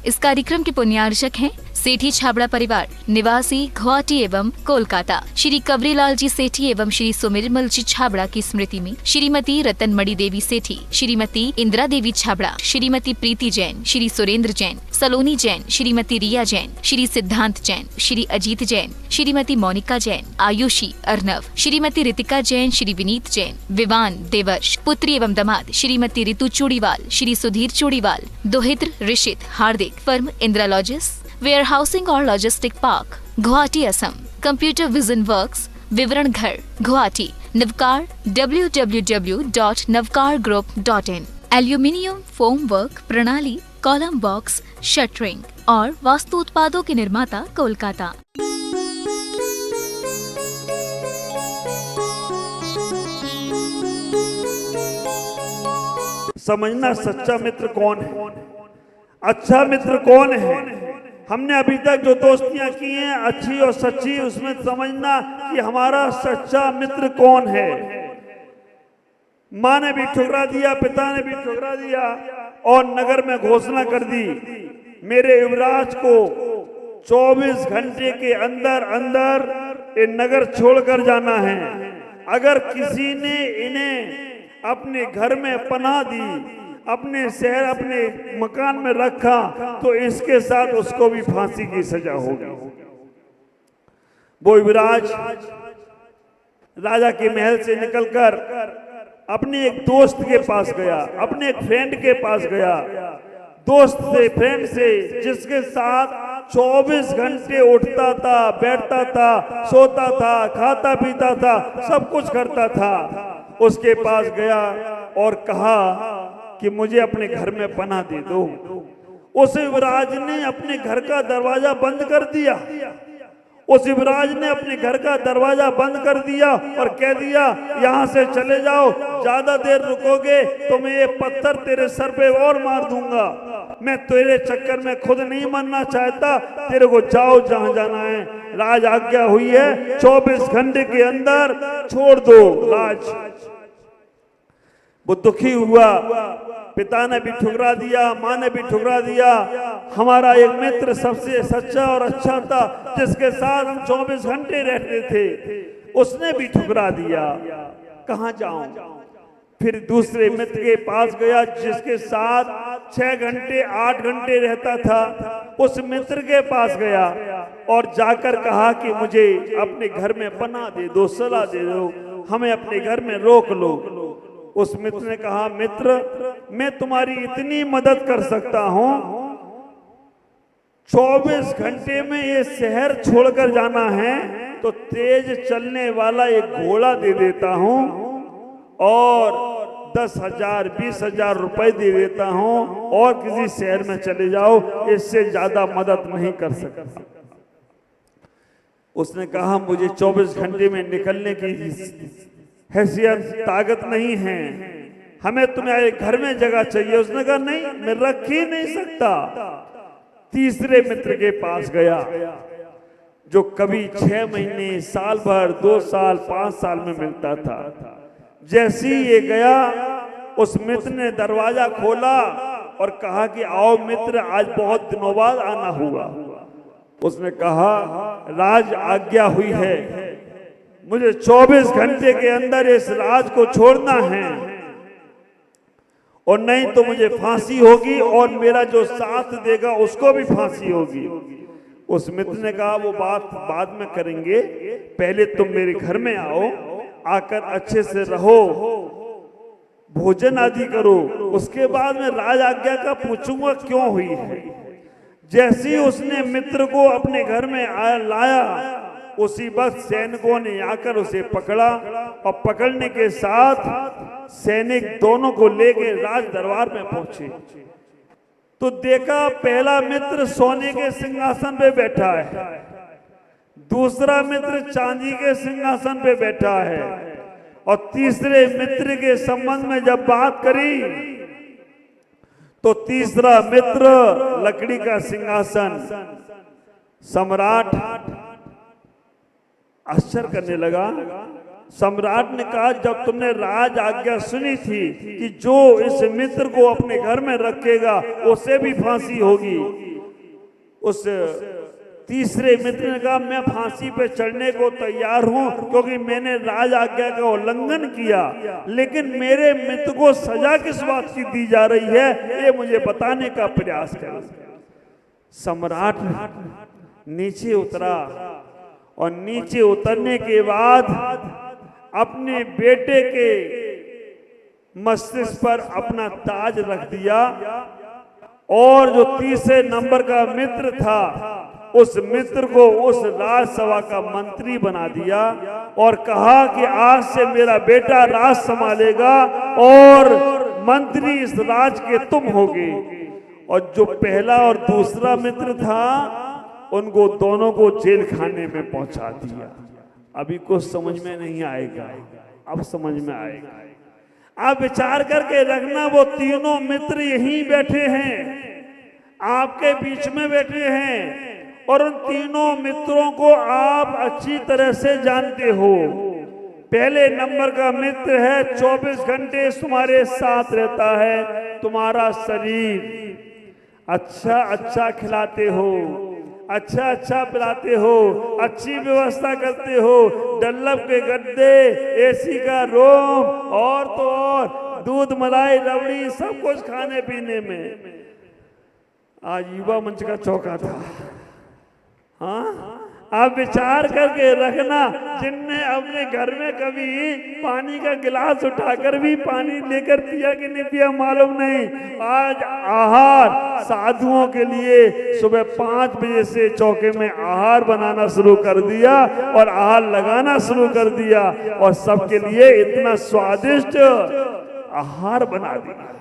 इस कार्यक्रम के पुण्यार्चक हैं सेठी छाबड़ा परिवार निवासी गुवाहाटी एवं कोलकाता। श्री कवरीलाल जी सेठी एवं श्री सुमिरमल जी छाबड़ा की स्मृति में श्रीमती रतनमणि देवी सेठी, श्रीमती इंदिरा देवी छाबड़ा, श्रीमती प्रीति जैन, श्री सुरेंद्र जैन, सलोनी जैन, श्रीमती रिया जैन, श्री सिद्धांत जैन, श्री अजीत जैन, श्रीमती मोनिका जैन, आयुषी अर्नव, श्रीमती रितिका जैन, श्री विनीत जैन, विवान देवर्ष, पुत्री एवं दामाद श्रीमती रितु चूड़ीवाल, श्री सुधीर चूड़ीवाल, दोहित्र Rishit Hardik, firm Indira logis, warehousing और logistic park, Guwahati Assam, computer vision works, विवरण घर, Guwahati, Navkar www.navkargroup.in, aluminium foam work प्रणाली, कॉलम बॉक्स, शटरिंग और वास्तु उत्पादों के निर्माता, कोलकाता। समझना सच्चा मित्र कौन है, अच्छा मित्र कौन है। हमने अभी तक जो दोस्तियां की हैं अच्छी और सच्ची, उसमें समझना कि हमारा सच्चा मित्र कौन है। माँ ने भी ठुकरा दिया, पिता ने भी ठुकरा दिया और नगर में घोषणा कर दी, मेरे युवराज को 24 घंटे के अंदर अंदर ये नगर छोड़कर जाना है। अगर किसी ने इन्हें अपने घर में पनाह दी, अपने शहर अपने मकान में रखा, तो इसके साथ उसको भी फांसी की सजा होगी। वो युवराज राजा के महल से निकलकर अपने एक दोस्त के पास गया, अपने एक फ्रेंड के पास गया, दोस्त से, फ्रेंड से, जिसके साथ 24 घंटे उठता था, बैठता था, सोता था, खाता पीता था, सब कुछ करता था। उसके पास गया और कहा कि मुझे अपने घर में पनाह दे दो। उस युवराज ने अपने घर का दरवाजा बंद कर दिया। उस युवराज ने अपने घर का दरवाजा बंद कर दिया और कह दिया, यहाँ से चले जाओ, ज्यादा देर रुकोगे तो मैं ये पत्थर तेरे सर पे और मार दूंगा। मैं तेरे चक्कर में खुद नहीं मरना चाहता, तेरे को जाओ जहां जाना है। राज आज्ञा हुई है 24 घंटे के अंदर छोड़ दो राज। वो दुखी हुआ, पिता ने भी ठुकरा दिया, माँ ने भी ठुकरा दिया। हमारा एक मित्र सबसे सच्चा और अच्छा था, जिसके साथ हम 24 घंटे रहते थे, उसने भी ठुकरा दिया। कहाँ जाऊं? फिर दूसरे मित्र के पास गया, जिसके साथ 6 घंटे 8 घंटे रहता था। उस मित्र के पास गया और जाकर कहा कि मुझे अपने घर में पनाह दे दो, सलाह दे दो, हमें अपने घर में रोक लो। उस मित्र ने कहा, मित्र मैं तुम्हारी इतनी मदद कर सकता हूं, 24 घंटे में ये शहर छोड़कर जाना है तो तेज चलने वाला एक घोड़ा दे देता हूं और 10,000 20,000 रुपए दे देता हूं और किसी शहर में चले जाओ, इससे ज्यादा मदद नहीं कर सकता। उसने कहा, मुझे 24 घंटे में निकलने की हैसियत ताकत नहीं है, हमें तुम्हारे घर में जगह चाहिए। उसने कहा, नहीं, मैं रख ही नहीं सकता। तीसरे मित्र के पास गया, जो कभी 6 महीने, साल भर, 2 साल, 5 साल में मिलता था। जैसे ही ये गया, उस मित्र ने दरवाजा खोला और कहा कि आओ मित्र, आज बहुत दिनों बाद आना हुआ। उसने कहा, राज आज्ञा हुई है, मुझे 24 घंटे के अंदर इस राज को छोड़ना है और नहीं तो मुझे फांसी होगी और मेरा जो साथ देगा उसको भी फांसी होगी। उस मित्र ने कहा, वो बात बाद में करेंगे, पहले तुम मेरे घर में आओ, आकर अच्छे से रहो, भोजन आदि करो, उसके बाद मैं राज आज्ञा का पूछूंगा क्यों हुई है। जैसे ही उसने मित्र को अपने घर में लाया, उसी वक्त सैनिकों ने आकर उसे पकड़ा और पकड़ने के साथ सैनिक दोनों को लेकर राज दरबार में पहुंचे तो देखा, पहला मित्र सोने के सिंहासन पे बैठा है, दूसरा मित्र चांदी के सिंहासन पे बैठा है और तीसरे मित्र के संबंध में जब बात करी तो तीसरा मित्र लकड़ी का सिंहासन। सम्राट आश्चर्य करने लगा। सम्राट ने कहा, जब तुमने राज आज्ञा सुनी थी कि जो इस मित्र को अपने घर में रखेगा उसे भी फांसी होगी, उस तीसरे मित्र ने कहा मैं फांसी पे चढ़ने को तैयार हूं क्योंकि मैंने राज आज्ञा का उल्लंघन किया, लेकिन मेरे मित्र को सजा किस बात की दी जा रही है ये मुझे बताने का प्रयास करो। सम्राट नीचे उतरा और नीचे उतरने के बाद अपने बेटे के मस्तिष्क पर अपना ताज रख दिया और जो तीसरे नंबर का मित्र था उस मित्र को उस राजसभा का मंत्री बना दिया और कहा कि आज से मेरा बेटा राज संभालेगा और मंत्री इस राज के तुम होगे। और जो पहला और दूसरा मित्र था उनको दोनों को जेल खाने में पहुंचा दिया। अभी कुछ समझ में नहीं आएगा, अब समझ में आएगा। आप विचार करके रखना, वो तीनों मित्र यहीं बैठे हैं, आपके बीच में बैठे हैं और उन तीनों मित्रों को आप अच्छी तरह से जानते हो। पहले नंबर का मित्र है 24 घंटे तुम्हारे साथ रहता है, तुम्हारा शरीर अच्छा अच्छा खिलाते हो, अच्छा अच्छा पिलाते हो, अच्छी व्यवस्था करते हो, डल्लब के गद्दे, एसी का रूम और तो और दूध मलाई रबड़ी सब कुछ खाने पीने में। आज युवा मंच का चौका था। हाँ, आप विचार करके रखना, जिनने अपने घर में कभी पानी का गिलास उठाकर भी पानी लेकर पिया कि नहीं पिया मालूम नहीं, आज आहार साधुओं के लिए सुबह 5 बजे से चौके में आहार बनाना शुरू कर दिया और आहार लगाना शुरू कर दिया और सबके लिए इतना स्वादिष्ट आहार बना दिया।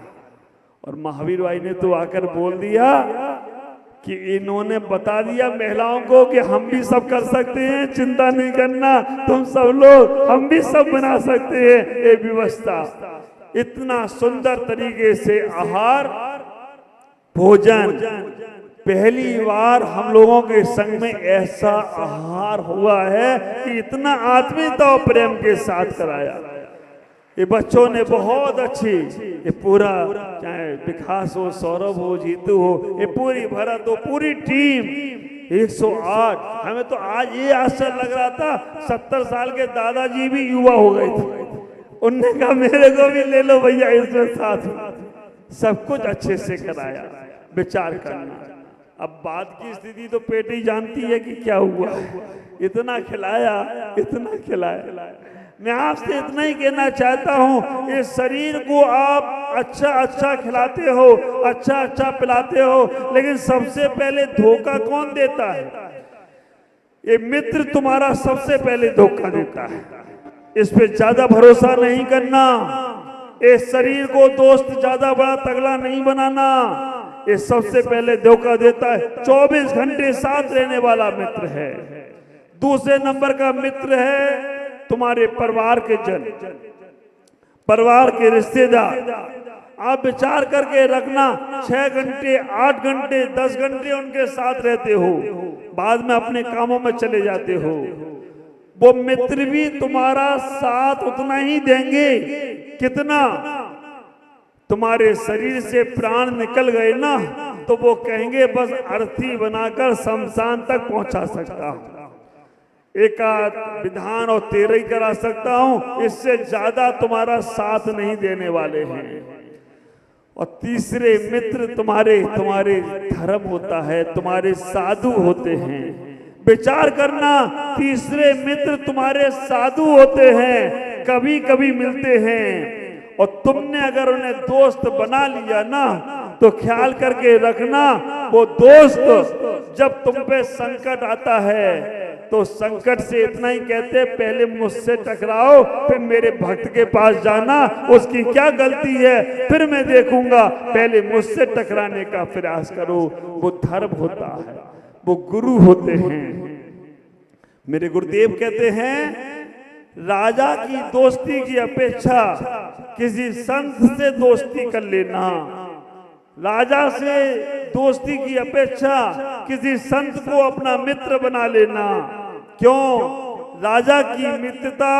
और महावीर भाई ने तो आकर बोल दिया कि इन्होंने बता दिया महिलाओं को कि हम भी सब कर सकते हैं, चिंता नहीं करना, तुम सब लोग, हम भी सब बना सकते हैं ये व्यवस्था। इतना सुंदर तरीके से आहार भोजन पहली बार हम लोगों के संग में ऐसा आहार हुआ है कि इतना आत्मीयता और प्रेम के साथ कराया। ये बच्चों ने बहुत अच्छी, ये पूरा चाहे विकास हो, सौरभ हो, जीतू हो, ये पूरी भरत हो, पूरी टीम 108। हमें तो आज ये आश्चर्य लग रहा था 70 साल के दादाजी भी युवा हो गए थे। उनने कहा मेरे को भी ले लो भैया इसमें साथ। सब कुछ अच्छे से कराया। विचार करना, अब बात की स्थिति तो पेट ही जानती है कि क्या हुआ। इतना खिलाया, इतना खिलाया। मैं आपसे इतना ही कहना चाहता हूँ, इस शरीर को आप अच्छा अच्छा खिलाते हो, अच्छा अच्छा पिलाते हो, लेकिन सबसे पहले धोखा कौन देता है? ये मित्र तुम्हारा सबसे पहले धोखा देता है। इस पे ज्यादा भरोसा नहीं करना। इस शरीर को दोस्त ज्यादा बड़ा तगड़ा नहीं बनाना। ये सबसे पहले धोखा देता है। 24 घंटे साथ रहने वाला मित्र है। दूसरे नंबर का मित्र है तुम्हारे परिवार के जन, परिवार के रिश्तेदार। आप विचार करके रखना, 6 घंटे 8 घंटे 10 घंटे उनके साथ रहते हो, बाद में अपने कामों में चले जाते हो। वो मित्र भी तुम्हारा साथ उतना ही देंगे कितना तुम्हारे शरीर से प्राण निकल गए ना, तो वो कहेंगे बस अर्थी बनाकर शमशान तक पहुंचा सकता हूं, एकाध विधान और 13 ही करा सकता हूं, इससे ज्यादा तुम्हारा साथ नहीं देने वाले हैं। और तीसरे मित्र तुम्हारे धर्म होता है, तुम्हारे साधु होते हैं। विचार करना, तीसरे मित्र तुम्हारे साधु होते हैं, कभी कभी मिलते हैं। और तुमने अगर उन्हें दोस्त बना लिया ना, तो ख्याल करके रखना, वो दोस्त जब तुम पे संकट आता है तो संकट से इतना ही कहते, पहले मुझसे टकराओ फिर मेरे भक्त के पास जाना, उसकी क्या गलती है फिर मैं देखूंगा, पहले मुझसे टकराने का प्रयास करो। वो धर्म होता है, वो गुरु होते हैं। मेरे गुरुदेव कहते हैं, राजा की दोस्ती की अपेक्षा किसी संत से दोस्ती कर लेना। राजा से दोस्ती की अपेक्षा किसी संत को अपना मित्र बना लेना। क्यों? राजा की मित्रता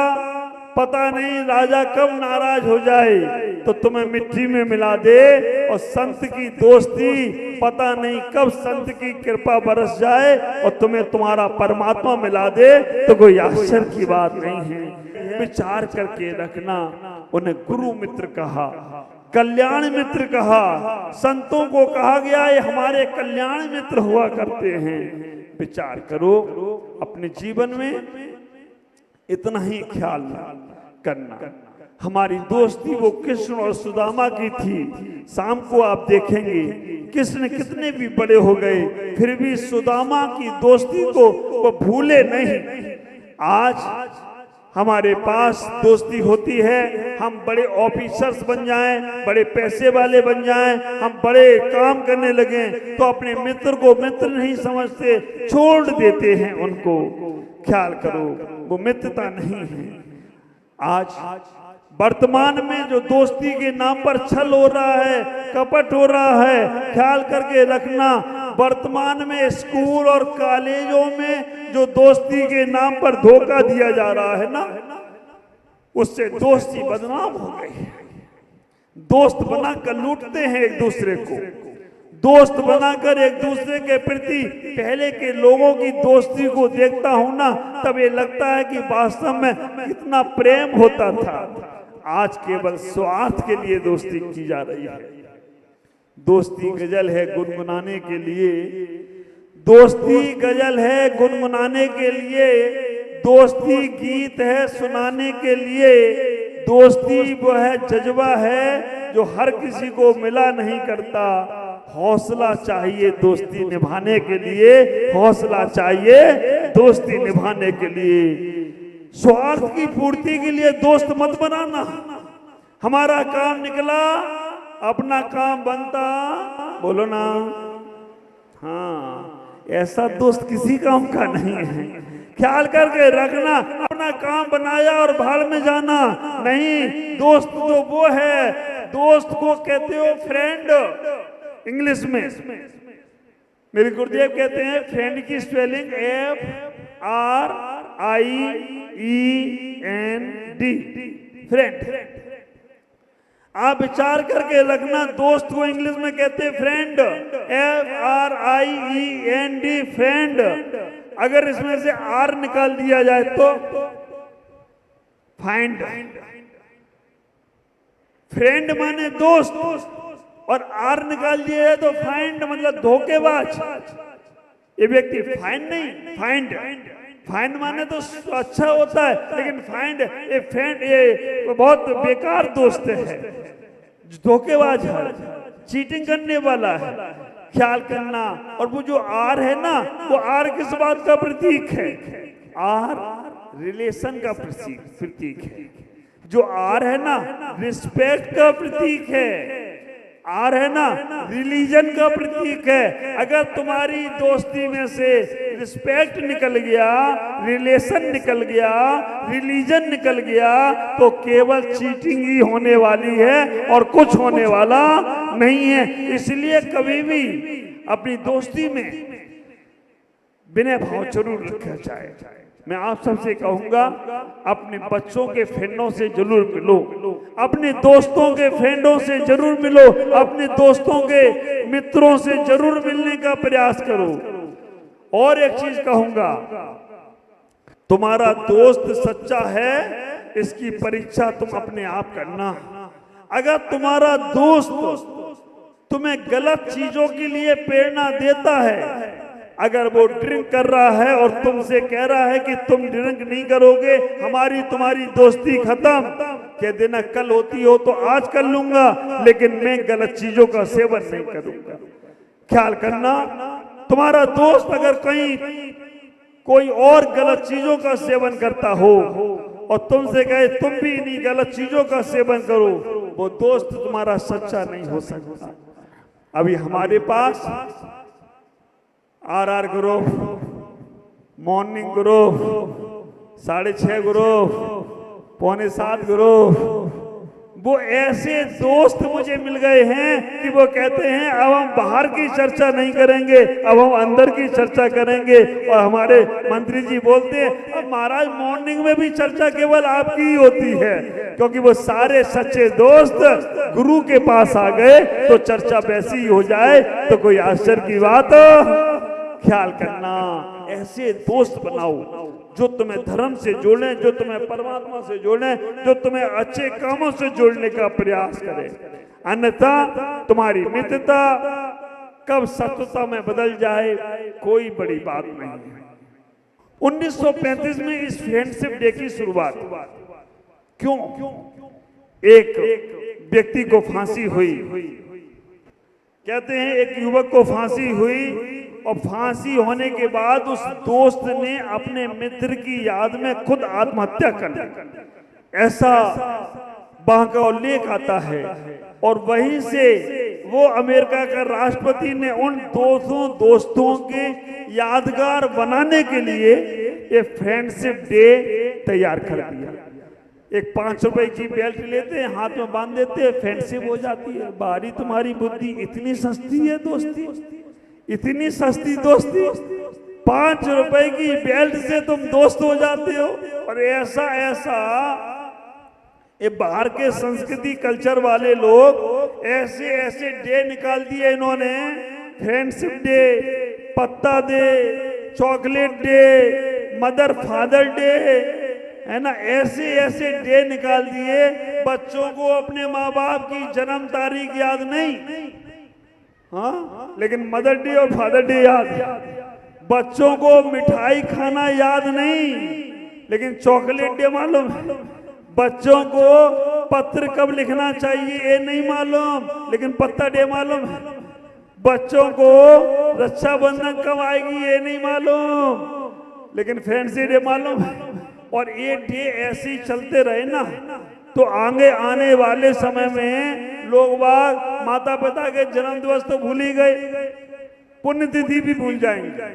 पता नहीं राजा कब नाराज हो जाए तो तुम्हें मिट्टी में मिला दे, और संत की दोस्ती पता नहीं कब संत की कृपा बरस जाए और तुम्हें तुम्हारा परमात्मा मिला दे तो कोई आश्चर्य की बात नहीं है। विचार करके रखना। उन्हें गुरु मित्र कहा, कल्याण मित्र कहा, संतों को कहा गया ये हमारे कल्याण मित्र हुआ करते हैं। विचार करो अपने जीवन में इतना ही ख्याल करना। हमारी दोस्ती वो कृष्ण और सुदामा की थी। शाम को आप देखेंगे कृष्ण कितने भी बड़े हो गए फिर भी सुदामा की दोस्ती को वो भूले नहीं। आज हमारे पास दोस्ती होती है, हम बड़े ऑफिसर्स बन जाएं, बड़े पैसे वाले बन जाएं, हम बड़े काम करने लगे तो अपने मित्र को मित्र नहीं समझते, छोड़ देते हैं उनको। ख्याल करो वो मित्रता नहीं है। आज वर्तमान में जो दोस्ती के नाम पर छल हो रहा है, कपट हो रहा है, ख्याल करके रखना। वर्तमान में स्कूल और कॉलेजों में जो दोस्ती के नाम पर धोखा दिया जा रहा है ना, उससे दोस्ती बदनाम हो गई है। दोस्त बनाकर लूटते हैं एक दूसरे को, दोस्त बनाकर एक दूसरे के प्रति। पहले के लोगों की दोस्ती को देखता हूं ना तब ये लगता है कि वास्तव में कितना प्रेम होता था। आज केवल स्वार्थ के लिए दोस्ती की जा रही है। दोस्ती गजल है गुनगुनाने के लिए, दोस्ती गजल है गुनगुनाने के लिए, दोस्ती गीत है सुनाने के लिए, दोस्ती वो है जज्बा है जो हर किसी को मिला नहीं करता। हौसला चाहिए दोस्ती निभाने के लिए, हौसला चाहिए दोस्ती निभाने के लिए। स्वार्थ की पूर्ति के लिए दोस्त मत बनाना। हमारा काम निकला अपना काम बनता, बोलो ना। हाँ, ऐसा दोस्त किसी काम का नहीं है। ख्याल करके रखना, अपना काम बनाया और भाड़ में जाना नहीं। दोस्त तो वो है, दोस्त को कहते हो फ्रेंड इंग्लिश में। मेरे गुरुदेव कहते हैं फ्रेंड की स्पेलिंग FRIEND, फ्रेंड। आप विचार करके रखना, दोस्त को इंग्लिश में कहते हैं फ्रेंड, FRIEND, फ्रेंड। अगर इसमें से R निकाल दिया जाए तो फाइंड। फ्रेंड माने दोस्त और R निकाल दिया जाए तो फाइंड मतलब धोखेबाज। ये व्यक्ति फाइंड नहीं, फाइंड। फाइंड माने तो अच्छा होता है, लेकिन फाइंड ये फ्रेंड ये बहुत बेकार दोस्त है, धोखेबाज है, चीटिंग करने वाला है। ख्याल करना। और वो जो आर है ना, वो आर किस बात का प्रतीक है? आर रिलेशन का प्रतीक है। जो आर है ना, रिस्पेक्ट का प्रतीक है। आर है ना, रिलीजन का प्रतीक है। अगर तुम्हारी दोस्ती में से रिस्पेक्ट निकल गया, रिलेशन निकल गया, रिलीजन निकल गया, तो केवल चीटिंग ही होने वाली है और कुछ होने वाला नहीं है। इसलिए कभी भी अपनी दोस्ती में विनय भाव जरूर रखा जाए। मैं आप सबसे कहूंगा, अपने बच्चों के फ्रेंडों से जरूर मिलो, अपने दोस्तों के फ्रेंडों से जरूर मिलो, अपने दोस्तों के मित्रों से जरूर मिलने का प्रयास करो। और एक चीज कहूंगा, तुम्हारा दोस्त सच्चा है इसकी परीक्षा तुम अपने आप करना। अगर तुम्हारा दोस्त तुम्हें गलत चीजों के लिए प्रेरणा देता है, अगर वो ड्रिंक कर रहा है और तुमसे कह रहा है कि तुम ड्रिंक नहीं करोगे, हमारी तुम्हारी दोस्ती खत्म, कह देना कल होती हो तो आज कर लूंगा, लेकिन मैं गलत चीजों का सेवन नहीं करूंगा। ख्याल करना, तुम्हारा दोस्त अगर कहीं कोई और गलत चीजों का सेवन करता हो और तुमसे कहे तुम भी इन्हीं गलत चीजों का सेवन करो, वो दोस्त तुम्हारा सच्चा नहीं हो सकता। अभी हमारे पास RR group, morning group, 6:30 group, 6:45 group, वो ऐसे दोस्त मुझे मिल गए हैं कि वो कहते हैं अब हम बाहर की चर्चा नहीं करेंगे, अब हम अंदर की चर्चा करेंगे। और हमारे मंत्री जी बोलते हैं अब महाराज मॉर्निंग में भी चर्चा केवल आपकी ही होती है, क्योंकि वो सारे सच्चे दोस्त गुरु के पास आ गए तो चर्चा वैसी ही हो जाए तो कोई आश्चर्य की बात। ख्याल करना, ऐसे दोस्त बनाओ जो तुम्हें धर्म से जोड़े, जो तुम्हें परमात्मा से जोड़े, जो तुम्हें अच्छे कामों से जोड़ने का प्रयास करे। अन्यथा तुम्हारी मित्रता कब शत्रुता में बदल जाए कोई बड़ी बात नहीं है। 1935 में इस फ्रेंडशिप डे की शुरुआत क्यों? एक व्यक्ति को फांसी हुई, कहते हैं एक युवक को फांसी हुई और फांसी होने के बाद उस दोस्त ने अपने मित्र की याद में खुद आत्महत्या कर ली, ऐसा वहां का उल्लेख आता है। और वहीं से वो अमेरिका का राष्ट्रपति ने उन दोस्तों के यादगार बनाने के लिए ये फ्रेंडशिप डे तैयार कर दिया। एक 5 रुपए की बेल्ट लेते हैं, हाथ में बांध देते हैं, फ्रेंडशिप हो जाती है। बारी तुम्हारी बुद्धि इतनी सस्ती है दोस्ती, इतनी सस्ती दोस्ती, 5 रुपए की बेल्ट से तुम दोस्त हो जाते हो। और ऐसा ये बाहर के संस्कृति कल्चर वाले लोग ऐसे डे निकाल दिए इन्होंने, फ्रेंडशिप डे, पत्ता day, chocolate day, mother father day, है ना, ऐसे डे निकाल दिए। बच्चों को अपने माँ बाप की जन्म तारीख याद नहीं, हाँ, लेकिन मदर डे और फादर डे याद। बच्चों को मिठाई खाना याद नहीं, लेकिन चॉकलेट डे मालूम। बच्चों को पत्र कब लिखना चाहिए ये नहीं मालूम, लेकिन पत्ता डे मालूम। बच्चों को रक्षाबंधन कब आएगी ये नहीं मालूम, लेकिन फ्रेंडशिप डे मालूम। और ये डे ऐसे ही चलते रहे ना तो आगे आने वाले समय में लोग बाग माता पिता के जन्म दिवस तो भूल ही गए, पुण्यतिथि भी भूल जाएंगे,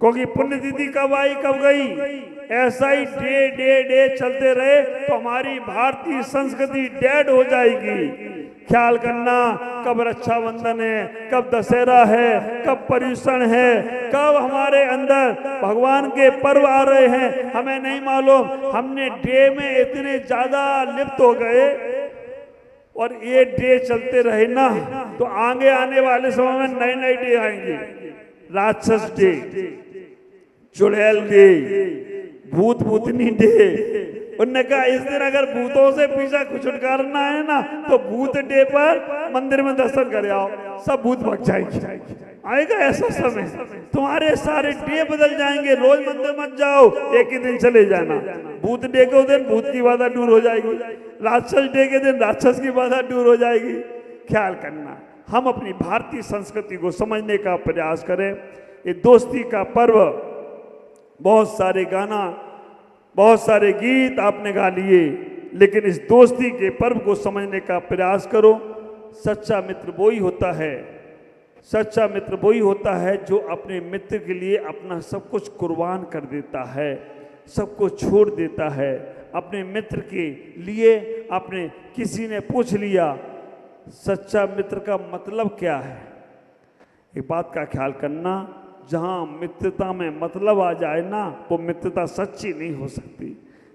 क्योंकि पुण्यतिथि कब आई कब गई। ऐसा ही डे चलते रहे तो हमारी भारतीय संस्कृति डेड हो जाएगी। ख्याल करना, कब रक्षाबंधन है, कब दशहरा है, कब पर्यूषण है, कब हमारे अंदर भगवान के पर्व आ रहे हैं हमें नहीं मालूम। हमने डे में इतने ज्यादा लिप्त हो गए और ये डे चलते रहे ना तो आगे आने वाले समय में नए डे आएंगे। राक्षस डे, चुड़ैल डे, भूत भूतनी डे। उन्होंने कहा इस दिन अगर भूतों से पीछा छुटकारा है ना तो भूत डे पर मंदिर में दर्शन कर आओ, सब भूत भाग जाएंगे। आएगा ऐसा समय, तुम्हारे सारे डे बदल जाएंगे। रोज मंदिर मत जाओ, एक ही दिन चले जाना। भूत डे के दिन भूत की बाधा दूर हो जाएगी, राक्षस डे के दिन राक्षस की बाधा दूर हो जाएगी। ख्याल करना, हम अपनी भारतीय संस्कृति को समझने का प्रयास करें। ये दोस्ती का पर्व, बहुत सारे गाना, बहुत सारे गीत आपने गा लिए, लेकिन इस दोस्ती के पर्व को समझने का प्रयास करो। सच्चा मित्र वही होता है, सच्चा मित्र वही होता है जो अपने मित्र के लिए अपना सब कुछ कुर्बान कर देता है, सब कुछ छोड़ देता है अपने मित्र के लिए। आपने किसी ने पूछ लिया सच्चा मित्र का मतलब क्या है, एक बात का ख्याल करना, जहाँ मित्रता में मतलब आ जाए ना वो मित्रता सच्ची नहीं हो सकती।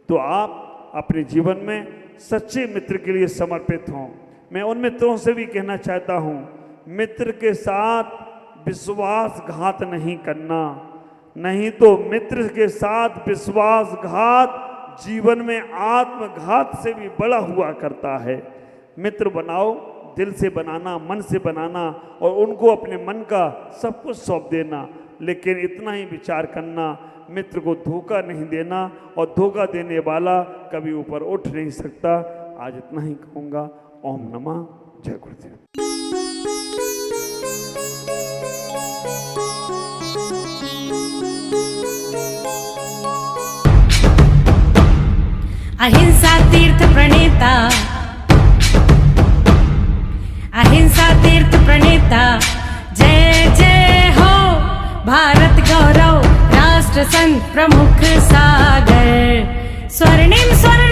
तो आप अपने जीवन में सच्चे मित्र के लिए समर्पित हों। मैं उन मित्रों से भी कहना चाहता हूँ, मित्र के साथ विश्वासघात नहीं करना, नहीं तो मित्र के साथ विश्वासघात जीवन में आत्मघात से भी बड़ा हुआ करता है। मित्र बनाओ, दिल से बनाना, मन से बनाना, और उनको अपने मन का सब कुछ सौंप देना, लेकिन इतना ही विचार करना, मित्र को धोखा नहीं देना, और धोखा देने वाला कभी ऊपर उठ नहीं सकता। आज इतना ही कहूँगा। ओम नमः, जय गुरुदेव। अहिंसा तीर्थ प्रणेता, अहिंसा तीर्थ प्रणेता, जय जय हो भारत गौरव, राष्ट्र संत प्रमुख सागर, स्वर्णिम स्वर